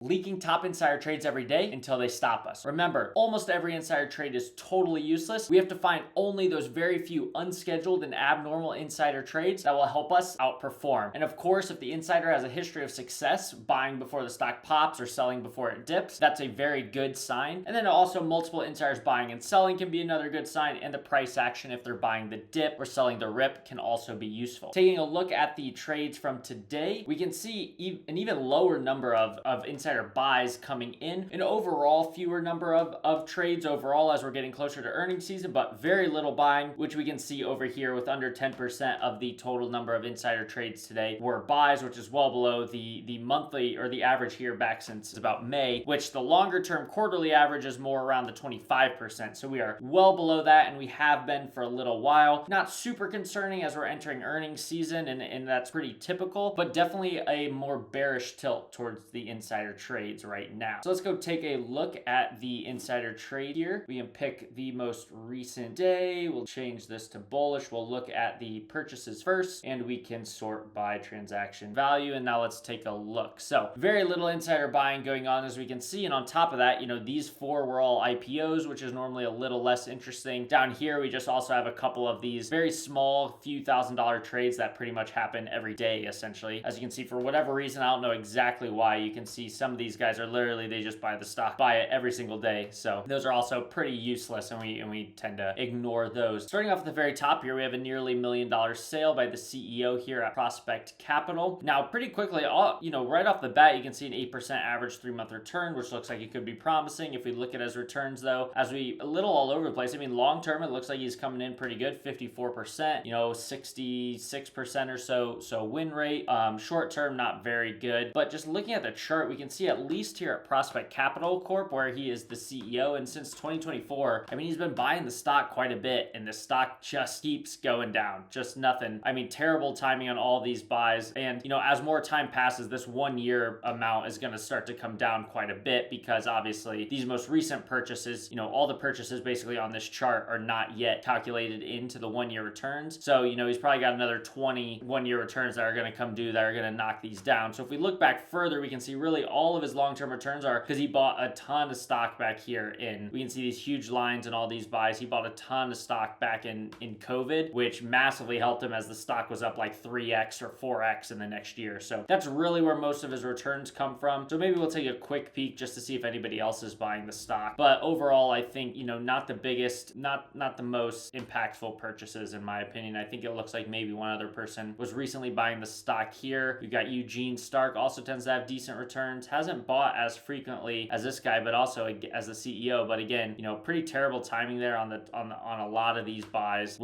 leaking top insider trades every day until they stop us. Remember, almost every insider trade is totally useless. We have to find only those very few unscheduled and abnormal insider trades that will help us outperform. And of course, if the insider has a history of success, buying before the stock pops or selling before it dips, that's a very good sign. And then also multiple insiders buying and selling can be another good sign, and the price action if they're buying the dip or selling the rip can also be useful. Taking a look at the trades from today, we can see an even lower number of insider buys coming in, an overall fewer number of trades overall as we're getting closer to earnings season, but very little buying, which we can see over here with under 10% of the total number of insider trades today were buys, which is well below the monthly or the average here back since about May, which the longer term quarterly average is more around the 25%. So we are well below that, and we have been for a little while. Not super concerning as we're entering earnings season, and that's pretty typical, but definitely a more bearish tilt towards the insider trades right now. So let's go take a look at the insider trade here. We can pick the most recent day. We'll change this to bullish. We'll look at the purchases first, and we can sort by transaction value. And now let's take a look. So very little insider buying going on, as we can see. And on top of that, these four were all IPOs, which is normally a little less interesting. Down here, we just also have a couple of these very small, few $1,000 trades that pretty much happen every day, essentially. As you can see, for whatever reason, I don't know exactly why, you can see some of these guys are literally, they just buy the stock, buy it every single day. So those are also pretty useless, and we tend to ignore those. Starting off at the very top here, we have a nearly $1 million sale by the CEO here at Prospect Capital. Now, pretty quickly, right off the bat, you can see an 8% average 3-month return, which looks like it could be promising. If we look at his returns, though, as we a little all over the place. I mean, long term, it looks like he's coming in pretty good, 54%, 66% or so win rate. Short term, not very good. But just looking at the chart, we can see at least here at Prospect Capital Corp, where he is the CEO, and since 2024, I mean, he's been buying the stock quite a bit, and the stock just keeps going down. Just nothing. I mean, terrible timing on all these buys. And, as more time passes, this 1 year amount is going to start to come down quite a bit, because obviously these most recent purchases, all the purchases basically on this chart are not yet calculated into the 1 year returns. So, he's probably got another 20 1 year returns that are going to come due that are going to knock these down. So if we look back further, we can see really all of his long-term returns are because he bought a ton of stock back here we can see these huge lines and all these buys. He bought a ton of stock back in COVID, which massively helped him as the stock was up like 3x or 4x in the next year. So that's really where most of his returns come from. So maybe we'll take a quick peek just to see if anybody else is buying the stock. But overall, I think, not the biggest, not the most impactful purchases in my opinion. I think it looks like maybe one other person was recently buying the stock here. We've got Eugene Stark, also tends to have decent returns. Hasn't bought as frequently as this guy, but also as the CEO. But again, pretty terrible timing there on a lot of these buys,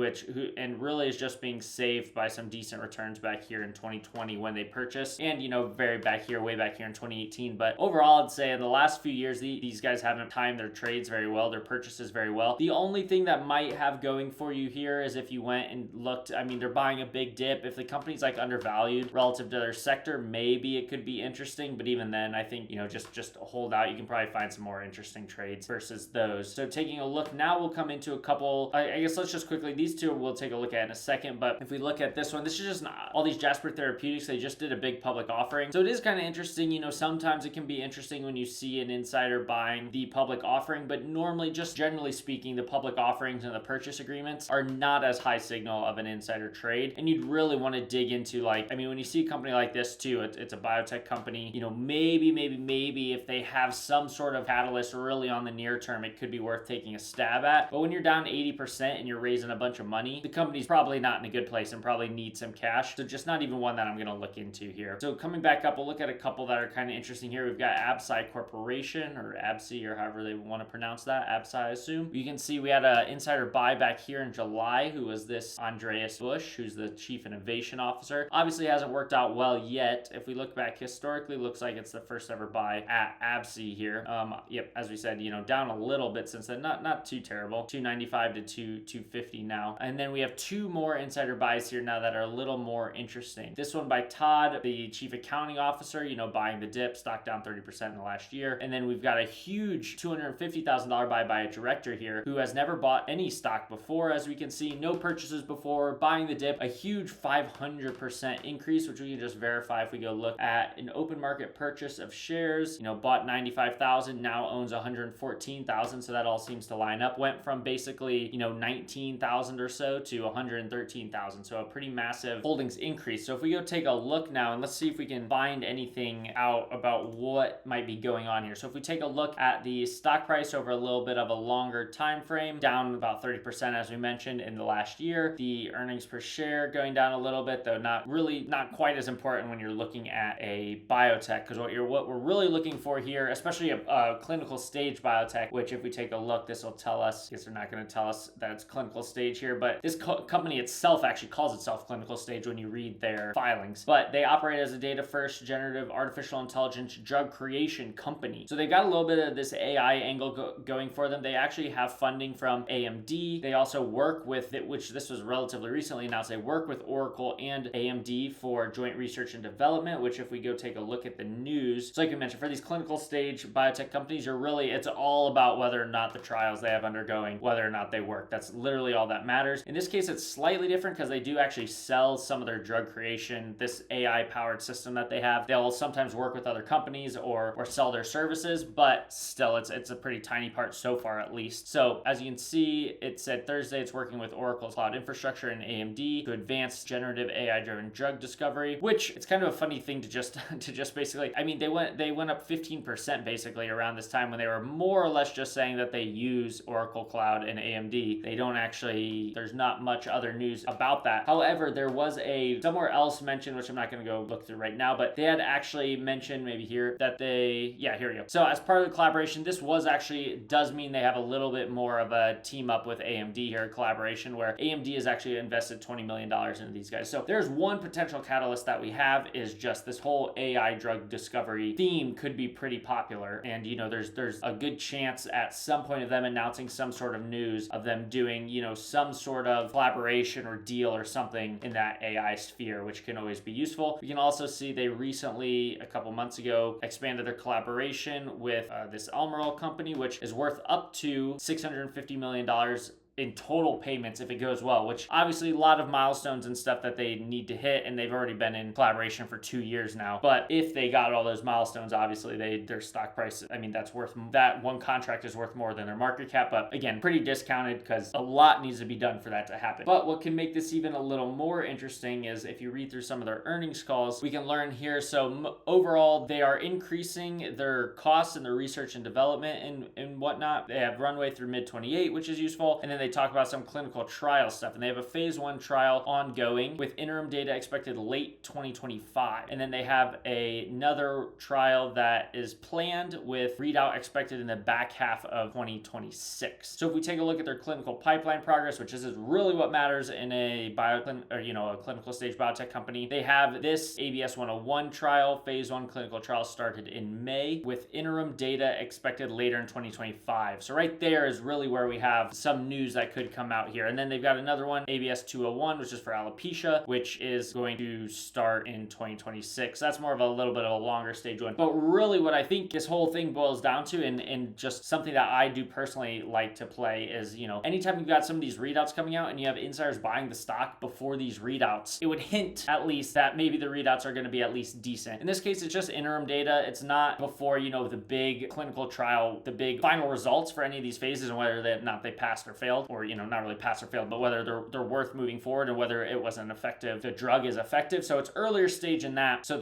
and really is just being saved by some decent returns back here in 2020 when they purchased, and way back here in 2018. But overall, I'd say in the last few years, these guys haven't timed their trades very well, their purchases very well. The only thing that might have going for you here is if you went and looked, I mean, they're buying a big dip. If the company's like undervalued relative to their sector, maybe it could be interesting. But even then, I think, just hold out. You can probably find some more interesting trades versus those. So taking a look now, we'll come into a couple, I guess let's just quickly, these two we'll take a look at in a second. But if we look at this one, this is just all these Jasper Therapeutics. They just did a big public offering. So it is kind of interesting. Sometimes it can be interesting when you see an insider buying the public offering, but normally, just generally speaking, the public offerings and the purchase agreements are not as high signal of an insider trade. And you'd really want to dig into, when you see a company like this too, it's a biotech company, maybe if they have some sort of catalyst really on the near term, it could be worth taking a stab at. But when you're down 80% and you're raising a bunch of money, the company's probably not in a good place and probably needs some cash. So just not even one that I'm going to look into here. So coming back up, we'll look at a couple that are kind of interesting here. We've got Absci Corporation, or Absci, or however they want to pronounce that. Absci, I assume. You can see we had an insider buy back here in July, who was this Andreas Busch, who's the Chief Innovation Officer. Obviously hasn't worked out well yet. If we look back historically, looks like it's the first ever buy at Absci here. Yep, as we said, down a little bit since then. Not too terrible. 295 to 250 now. And then we have two more insider buys here now that are a little more interesting. This one by Todd, the Chief Accounting Officer, buying the dip, stock down 30% in the last year. And then we've got a huge $250,000 buy by a director here who has never bought any stock before, as we can see. No purchases before, buying the dip, a huge 500% increase, which we can just verify if we go look at an open market purchase of shares, bought 95,000, now owns 114,000. So that all seems to line up. Went from basically, 19,000 or so to 113,000. So a pretty massive holdings increase. So if we go take a look now, and let's see if we can find anything out about what might be going on here. So if we take a look at the stock price over a little bit of a longer time frame, down about 30% as we mentioned in the last year. The earnings per share going down a little bit, though not quite as important when you're looking at a biotech, because what we're really looking for here, especially a clinical stage biotech, which if we take a look, this will tell us, I guess they're not going to tell us that it's clinical stage here, but this company itself actually calls itself clinical stage when you read their filings. But they operate as a data first generative artificial intelligence drug creation company. So they've got a little bit of this AI angle going for them. They actually have funding from AMD. They also work with it, which this was relatively recently announced. They work with Oracle and AMD for joint research and development, which if we go take a look at the news, so like you mentioned, for these clinical stage biotech companies, it's all about whether or not the trials they have undergoing, whether or not they work. That's literally all that matters. In this case, it's slightly different because they do actually sell some of their drug creation, this AI powered system that they have. They'll sometimes work with other companies or sell their services, but still it's a pretty tiny part so far at least. So as you can see, it said Thursday it's working with Oracle's cloud infrastructure and AMD to advance generative AI driven drug discovery, which it's kind of a funny thing to just basically, I mean, they went up 15% basically around this time when they were more or less just saying that they use Oracle Cloud and AMD. They don't actually, there's not much other news about that. However, there was somewhere else mentioned, which I'm not going to go look through right now, but they had actually mentioned maybe here that here we go. So as part of the collaboration, this does mean they have a little bit more of a team up with AMD here, collaboration, where AMD has actually invested $20 million into these guys. So there's one potential catalyst that we have is just this whole AI drug discovery theme could be pretty popular. And, there's a good chance at some point of them announcing some sort of news of them doing, some sort of collaboration or deal or something in that AI sphere, which can always be useful. We can also see they recently, a couple months ago, expanded their collaboration with this Almirall company, which is worth up to $650 million in total payments if it goes well, which obviously a lot of milestones and stuff that they need to hit, and they've already been in collaboration for 2 years now. But if they got all those milestones, obviously their stock price, I mean, that one contract is worth more than their market cap, but again, pretty discounted because a lot needs to be done for that to happen. But what can make this even a little more interesting is if you read through some of their earnings calls, we can learn here. So overall, they are increasing their costs in their research and development and whatnot. They have runway through mid-28, which is useful. And then they talk about some clinical trial stuff, and they have a phase 1 trial ongoing with interim data expected late 2025. And then they have another trial that is planned with readout expected in the back half of 2026. So if we take a look at their clinical pipeline progress, which is really what matters in a clinical stage biotech company, they have this ABS 101 trial, phase 1 clinical trial started in May with interim data expected later in 2025. So right there is really where we have some news that could come out here. And then they've got another one, ABS 201, which is for alopecia, which is going to start in 2026. That's more of a little bit of a longer stage one. But really what I think this whole thing boils down to, and just something that I do personally like to play is, anytime you've got some of these readouts coming out and you have insiders buying the stock before these readouts, it would hint at least that maybe the readouts are going to be at least decent. In this case, it's just interim data. It's not before, the big clinical trial, the big final results for any of these phases and whether they passed or failed, or, not really passed or failed, but whether they're worth moving forward and whether it wasn't effective, the drug is effective. So it's earlier stage in that. So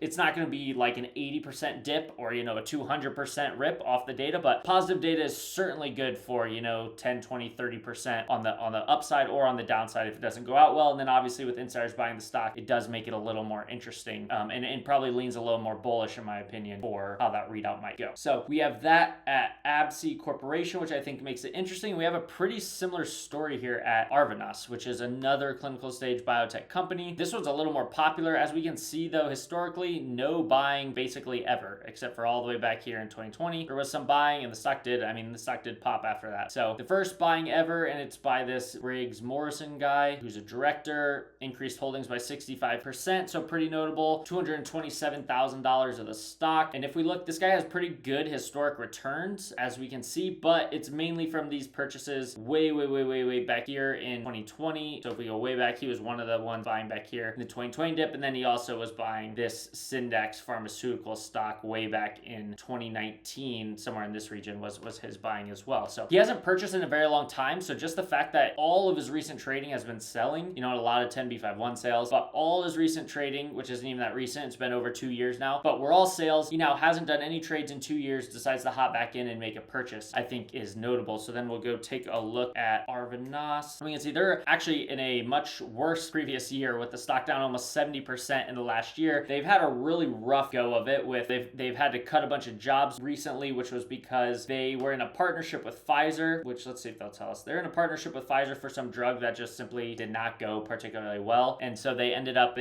it's not going to be like an 80% dip or, a 200% rip off the data, but positive data is certainly good for, 10, 20, 30% on the upside or on the downside if it doesn't go out well. And then obviously with insiders buying the stock, it does make it a little more interesting, and probably leans a little more bullish in my opinion for how that readout might go. So we have that at AbbVie Corporation, which I think makes it interesting. We have a pretty similar story here at Arvinas, which is another clinical stage biotech company. This one's a little more popular. As we can see though, historically, no buying basically ever, except for all the way back here in 2020. There was some buying and the stock did pop after that. So the first buying ever, and it's by this Briggs Morrison guy, who's a director, increased holdings by 65%. So pretty notable, $227,000 of the stock. And if we look, this guy has pretty good historic returns, as we can see, but it's mainly from these purchases way back here in 2020. So if we go way back, he was one of the ones buying back here in the 2020 dip. And then he also was buying this Syndax pharmaceutical stock way back in 2019. Somewhere in this region was his buying as well. So he hasn't purchased in a very long time. So just the fact that all of his recent trading has been selling, a lot of 10b5-1 sales, but all his recent trading, which isn't even that recent, it's been over 2 years now, but we're all sales. He now hasn't done any trades in 2 years, decides to hop back in and make a purchase, I think is notable. So then we'll go take a look at Arvinas. We can see they're actually in a much worse previous year with the stock down almost 70% in the last year. They've had a really rough go of it with they've had to cut a bunch of jobs recently, which was because they were in a partnership with Pfizer, which let's see if they'll tell us. They're in a partnership with Pfizer for some drug that just simply did not go particularly well. And so they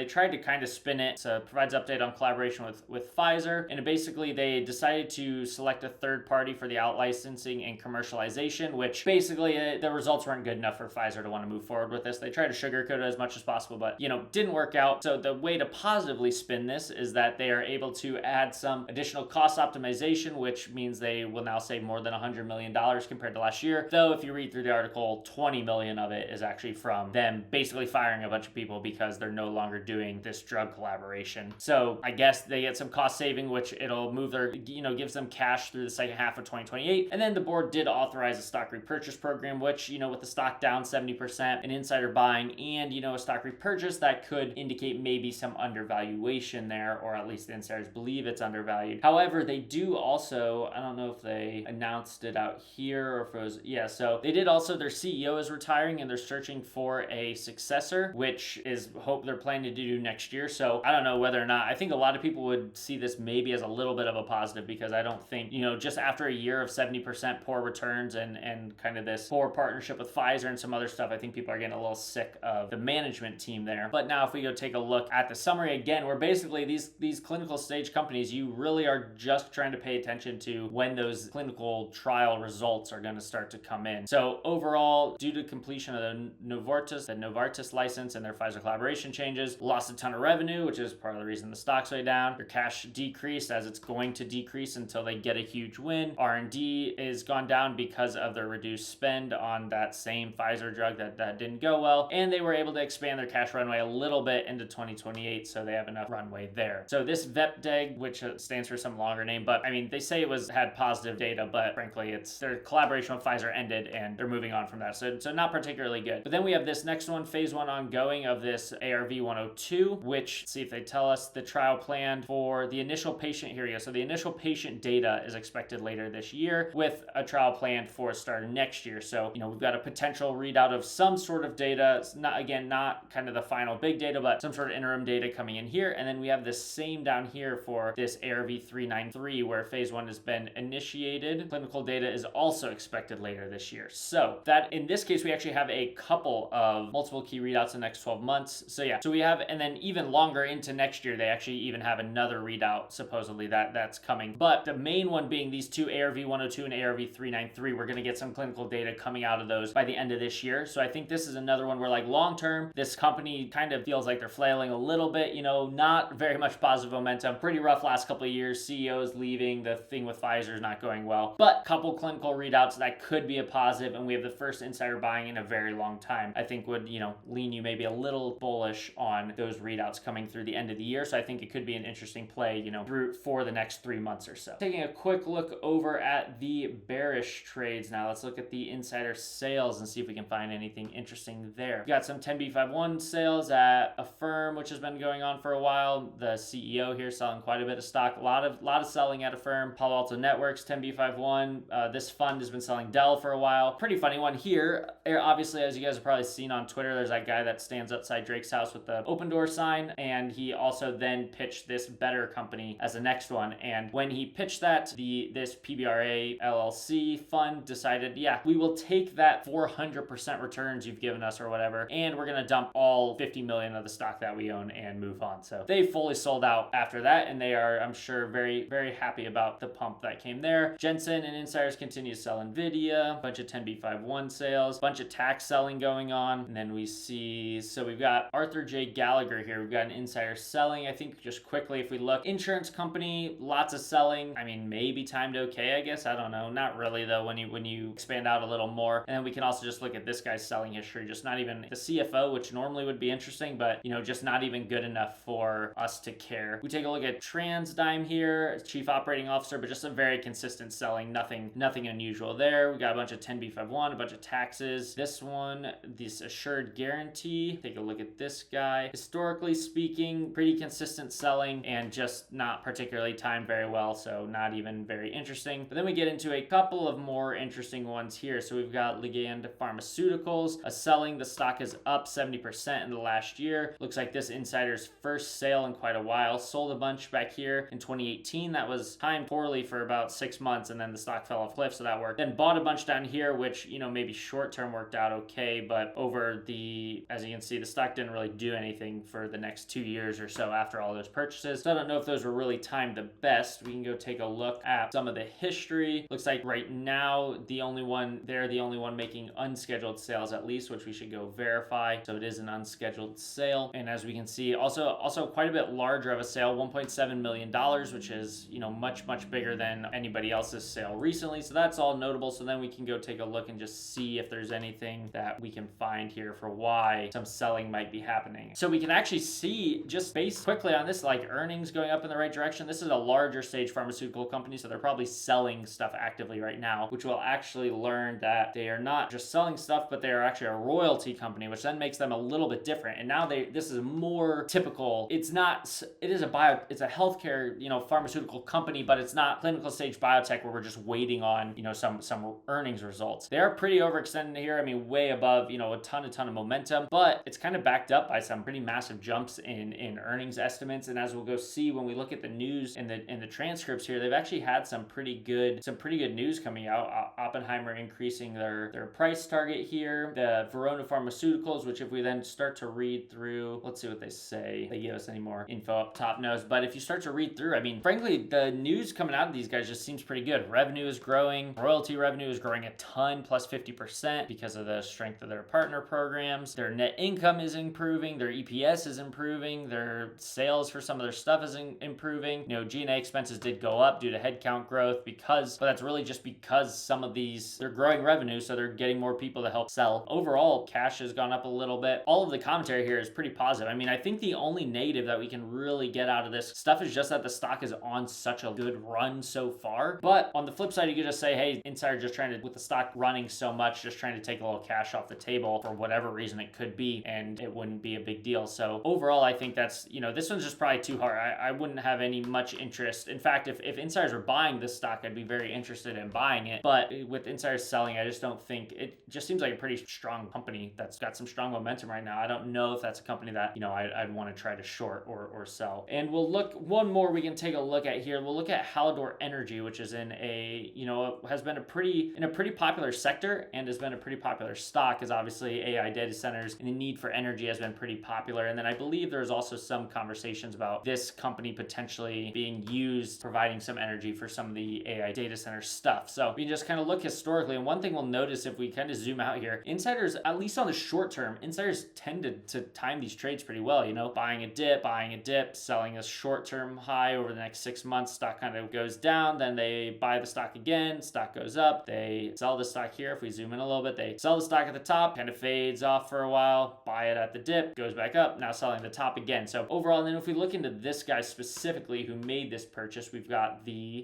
tried to kind of spin it. So it provides update on collaboration with Pfizer. And basically they decided to select a third party for the out licensing and commercialization, which basically the results weren't good enough for Pfizer to want to move forward with this. They tried to sugarcoat it as much as possible, but didn't work out. So the way to positively spin this is that they are able to add some additional cost optimization, which means they will now save more than $100 million compared to last year. Though if you read through the article, 20 million of it is actually from them basically firing a bunch of people because they're no longer doing this drug collaboration. So I guess they get some cost saving, which it'll move their, gives them cash through the second half of 2028. And then the board did authorize a stock repurchase program, which, with the stock down 70%, an insider buying, and, a stock repurchase that could indicate maybe some undervaluation there, or at least the insiders believe it's undervalued. However, they do also, I don't know if they announced it out here or if it was, so they did also, their CEO is retiring and they're searching for a successor, which is hope they're planning to do next year. So I don't know whether or not, I think a lot of people would see this maybe as a little bit of a positive, because I don't think, just after a year of 70% poor returns and kind of this poor partnership with Pfizer and some other stuff, I think people are getting a little sick of the management team there. But now if we go take a look at the summary again, where basically these clinical stage companies, you really are just trying to pay attention to when those clinical trial results are going to start to come in. So overall, due to completion of the Novartis license and their Pfizer collaboration changes, lost a ton of revenue, which is part of the reason the stock's way down. Your cash decreased, as it's going to decrease until they get a huge win. R&D is gone down because of their reduced spend on that same Pfizer drug that didn't go well. And they were able to expand their cash runway a little bit into 2028, so they have enough runway there. So this VEPDEG, which stands for some longer name, but I mean, they say it had positive data, but frankly, it's their collaboration with Pfizer ended and they're moving on from that. So not particularly good. But then we have this next one, phase 1 ongoing of this ARV-102, which, see if they tell us the trial plan for the initial patient. Here we go. So the initial patient data is expected later this year with a trial plan for start of next year. So, we've got a potential readout of some sort of data. It's not kind of the final big data, but some sort of interim data coming in here. And then we have the same down here for this ARV-393, where phase 1 has been initiated. Clinical data is also expected later this year. So that in this case, we actually have a couple of multiple key readouts in the next 12 months. So we have, and then even longer into next year, they actually even have another readout supposedly that's coming. But the main one being these two, ARV-102 and ARV-393, we're going to get some clinical data coming out of those by the end of this year. So I think this is another one where, like, long term, this company kind of feels like they're flailing a little bit, not very much positive momentum. Pretty rough last couple of years. CEOs leaving, the thing with Pfizer is not going well. But couple clinical readouts that could be a positive, and we have the first insider buying in a very long time, I think would, lean you maybe a little bullish on those readouts coming through the end of the year. So I think it could be an interesting play, through for the next 3 months or so. Taking a quick look over at the bearish trades now. Let's look at the insider sales and see if we can find anything interesting there. We got some 10b5-1 sales at a firm, which has been going on for a while. The CEO here selling quite a bit of stock. A lot of selling at a firm. Palo Alto Networks, 10b5-1. This fund has been selling Dell for a while. Pretty funny one here. Obviously, as you guys have probably seen on Twitter, there's that guy that stands outside Drake's house with the open door sign, and he also then pitched this Better company as the next one. And when he pitched that, this PBRA LLC fund decided, we will take that 400% returns you've given us or whatever, and we're going to dump all 50 million of the stock that we own and move on. So they fully sold out after that, and they are, I'm sure, very, very happy about the pump that came there. Jensen and insiders continue to sell NVIDIA, bunch of 10b5-1 sales, bunch of tax selling going on. And then we see, so we've got Arthur J. Gallagher here. We've got an insider selling. I think just quickly, if we look, insurance company, lots of selling. I mean, maybe timed okay, I guess. I don't know. Not really, though, when you expand out a little little more. And then we can also just look at this guy's selling history, just not even the CFO, which normally would be interesting, but just not even good enough for us to care. We take a look at TransDigm here, Chief Operating Officer, but just a very consistent selling, nothing unusual there. We got a bunch of 10b5-1, a bunch of taxes. This one, this assured guarantee. Take a look at this guy. Historically speaking, pretty consistent selling and just not particularly timed very well, so not even very interesting. But then we get into a couple of more interesting ones here. So we've got Ligand Pharmaceuticals, a selling. The stock is up 70% in the last year. Looks like this insider's first sale in quite a while. Sold a bunch back here in 2018. That was timed poorly for about 6 months, and then the stock fell off cliff, so that worked. Then bought a bunch down here, which maybe short term worked out okay, but over the, as you can see, the stock didn't really do anything for the next 2 years or so after all those purchases. So I don't know if those were really timed the best. We can go take a look at some of the history. Looks like right now they're the only one making unscheduled sales, at least, which we should go verify. So it is an unscheduled sale, and as we can see, also quite a bit larger of a sale, $1.7 million, which is much bigger than anybody else's sale recently. So that's all notable. So then we can go take a look and just see if there's anything that we can find here for why some selling might be happening. So we can actually see, just based quickly on this, like earnings going up in the right direction. This is a larger stage pharmaceutical company, so they're probably selling stuff actively right now, which we'll actually learn that they are not just selling stuff, but they are actually a royalty company, which then makes them a little bit different. And now this is more typical. It is a healthcare, pharmaceutical company, but it's not clinical stage biotech where we're just waiting on, some earnings results. They are pretty overextended here. I mean, way above, a ton of momentum, but it's kind of backed up by some pretty massive jumps in earnings estimates. And as we'll go see when we look at the news and the transcripts here, they've actually had some pretty good news coming out. Oppenheimer increasing their price target here. The Verona Pharmaceuticals, which if we then start to read through, let's see what they say. They give us any more info up top knows, but if you start to read through, I mean, frankly, the news coming out of these guys just seems pretty good. Revenue is growing. Royalty revenue is growing a ton, plus 50% because of the strength of their partner programs. Their net income is improving. Their EPS is improving. Their sales for some of their stuff is improving. G&A expenses did go up due to headcount growth but that's really just because some of these, they're growing revenue, so they're getting more people to help sell. Overall, cash has gone up a little bit. All of the commentary here is pretty positive. I mean, I think the only negative that we can really get out of this stuff is just that the stock is on such a good run so far. But on the flip side, you could just say, hey, insider just trying to, with the stock running so much, just trying to take a little cash off the table for whatever reason it could be, and it wouldn't be a big deal. So overall, I think that's, this one's just probably too hard. I wouldn't have any much interest. In fact, if insiders were buying this stock, I'd be very interested in buying it. But with insiders selling, I just don't think, it just seems like a pretty strong company that's got some strong momentum right now. I don't know if that's a company that, I'd want to try to short or sell. And we'll look, one more we can take a look at here. We'll look at Hallador Energy, which is in a, has been a pretty popular sector and has been a pretty popular stock, because obviously AI data centers and the need for energy has been pretty popular. And then I believe there's also some conversations about this company potentially being used, providing some energy for some of the AI data center stuff. So we can just kind of look historically. And one thing we'll notice if we kind of zoom out here, insiders, at least on the short term, insiders tend to time these trades pretty well, buying a dip, selling a short-term high over the next 6 months, stock kind of goes down, then they buy the stock again, stock goes up, they sell the stock here. If we zoom in a little bit, they sell the stock at the top, kind of fades off for a while, buy it at the dip, goes back up, now selling the top again. So overall, and then if we look into this guy specifically who made this purchase, we've got the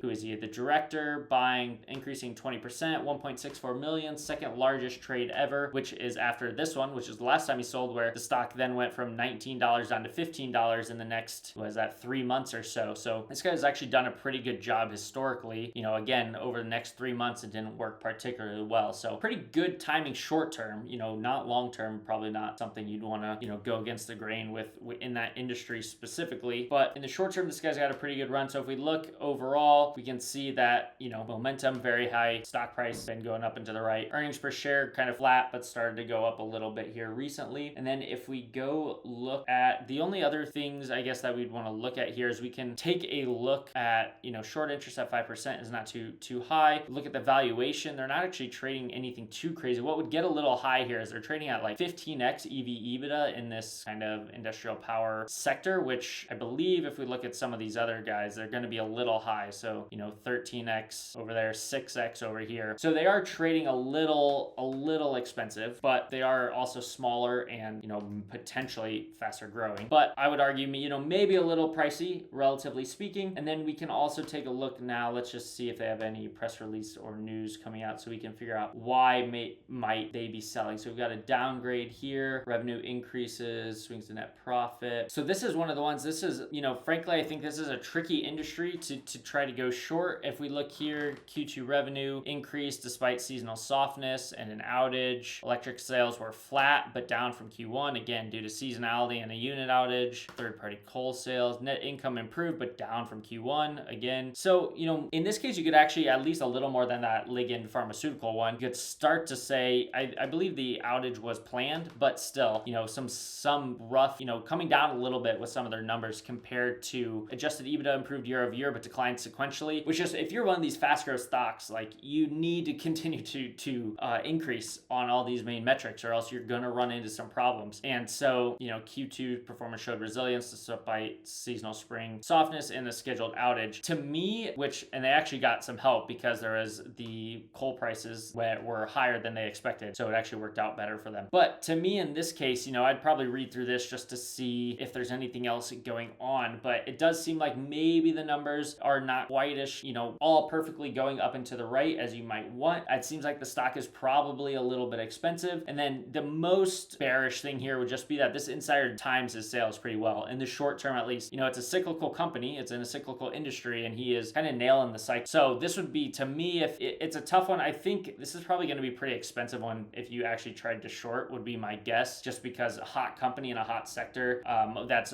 director buying, increasing 20%, 1.64 million, second largest trade ever, which is after this one, which is the last time he sold, where the stock then went from $19 down to $15 in the next, 3 months or so. So this guy has actually done a pretty good job historically. Again, over the next 3 months, it didn't work particularly well. So pretty good timing short term, not long term, probably not something you'd want to, go against the grain with in that industry specifically. But in the short term, this guy's got a pretty good run. So if we look overall, we can see that, momentum, very high, stock price been going up into the right. Earnings per share kind of flat, but started to go up a little bit here recently. And then if we go look at the only other things, I guess, that we'd want to look at here is we can take a look at, short interest at 5% is not too high. Look at the valuation. They're not actually trading anything too crazy. What would get a little high here is they're trading at like 15x EV/EBITDA in this kind of industrial power sector, which I believe if we look at some of these other guys, they're going to be a little high. So, 13x over there, 6x over here. So they are trading trading a little expensive, but they are also smaller and, you know, potentially faster growing. But I would argue, you know, maybe a little pricey, relatively speaking. And then we can also take a look now. Let's just see if they have any press release or news coming out so we can figure out why might they be selling. So we've got a downgrade here, revenue increases, swings to net profit. So this is one of the ones, this is, you know, frankly, I think this is a tricky industry to try to go short. If we look here, Q2 revenue increased despite seasonal softness and an outage. Electric sales were flat, but down from Q1, again, due to seasonality and a unit outage. Third-party coal sales, net income improved, but down from Q1 again. So, you know, in this case, you could actually, at least a little more than that Ligand pharmaceutical one, you could start to say, I believe the outage was planned, but still, you know, some rough, you know, coming down a little bit with some of their numbers compared to adjusted EBITDA improved year over year, but declined sequentially, which is, if you're one of these fast growth stocks, like, you need to continue to increase on all these main metrics, or else you're gonna run into some problems. And so, you know, Q2 performance showed resilience despite seasonal spring softness and a scheduled outage. To me, and they actually got some help because there was the coal prices were higher than they expected, so it actually worked out better for them. But to me, in this case, you know, I'd probably read through this just to see if there's anything else going on. But it does seem like maybe the numbers are not quite as, you know, all perfectly going up and to the right as you might want. It seems like the stock is probably a little bit expensive. And then the most bearish thing here would just be that this insider times his sales pretty well in the short term, at least. You know, it's a cyclical company, it's in a cyclical industry, and he is kind of nailing the cycle. So this would be, to me, if it's a tough one. I think this is probably going to be a pretty expensive one if you actually tried to short, would be my guess, just because a hot company in a hot sector that's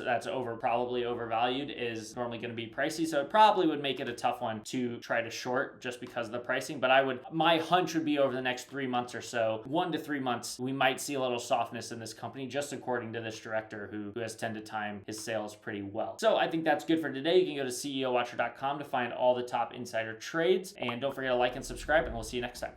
probably overvalued is normally going to be pricey. So it probably would make it a tough one to try to short just because of the pricing. But my hunch would be over the next 3 months or so, 1 to 3 months, we might see a little softness in this company, just according to this director who has tended to time his sales pretty well. So I think that's good for today. You can go to ceowatcher.com to find all the top insider trades, and don't forget to like and subscribe, and we'll see you next time.